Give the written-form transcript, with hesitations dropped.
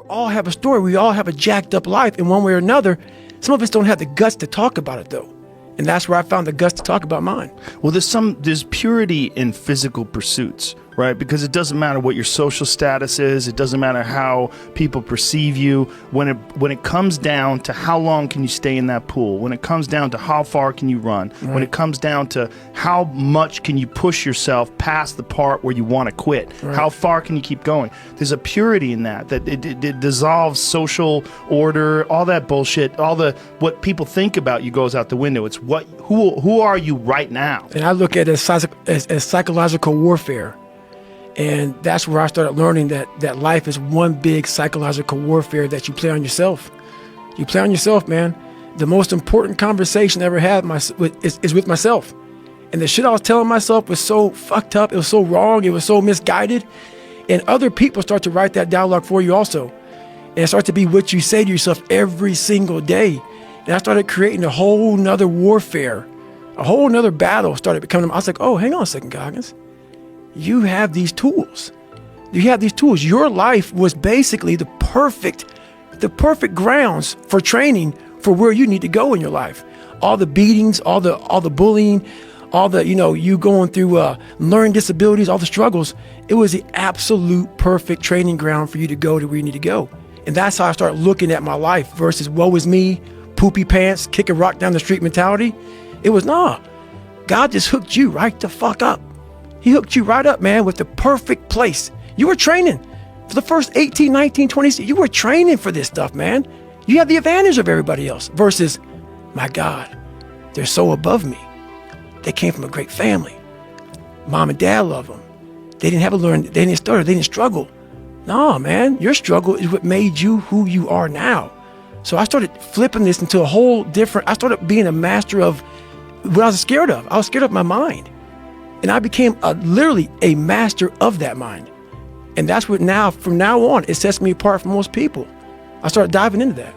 all have a story. We all have a jacked up life in one way or another. Some of us don't have the guts to talk about it though. And that's where I found the guts to talk about mine. Well, there's purity in physical pursuits, right? Because it doesn't matter what your social status is. It doesn't matter how people perceive you. When it comes down to how long can you stay in that pool, when it comes down to how far can you run, when it comes down to how much can you push yourself past the part where you want to quit, how far can you keep going? There's a purity in that it dissolves social order, all that bullshit, what people think about you goes out the window. It's who are you right now? And I look at it as psychological warfare. And that's where I started learning that life is one big psychological warfare that you play on yourself. You play on yourself, man. The most important conversation I ever had is with myself. And the shit I was telling myself was so fucked up. It was so wrong. It was so misguided. And other people start to write that dialogue for you also. And it starts to be what you say to yourself every single day. And I started creating a whole nother warfare. A whole nother battle started becoming. I was like, oh, hang on a second, Goggins. You have these tools. You have these tools. Your life was basically the perfect grounds for training for where you need to go in your life. All the beatings, all the bullying, all the, you going through learning disabilities, all the struggles. It was the absolute perfect training ground for you to go to where you need to go. And that's how I started looking at my life versus woe is me, poopy pants, kick a rock down the street mentality. It was, God just hooked you right the fuck up. He hooked you right up, man, with the perfect place. You were training for the first 18, 19, 20, you were training for this stuff, man. You have the advantage of everybody else versus, my God, they're so above me. They came from a great family. Mom and dad love them. They didn't stutter, they didn't struggle. No, man, your struggle is what made you who you are now. So I started flipping this into a whole different, I started being a master of what I was scared of. I was scared of my mind. And I became literally a master of that mind. And that's what from now on, it sets me apart from most people. I started diving into that.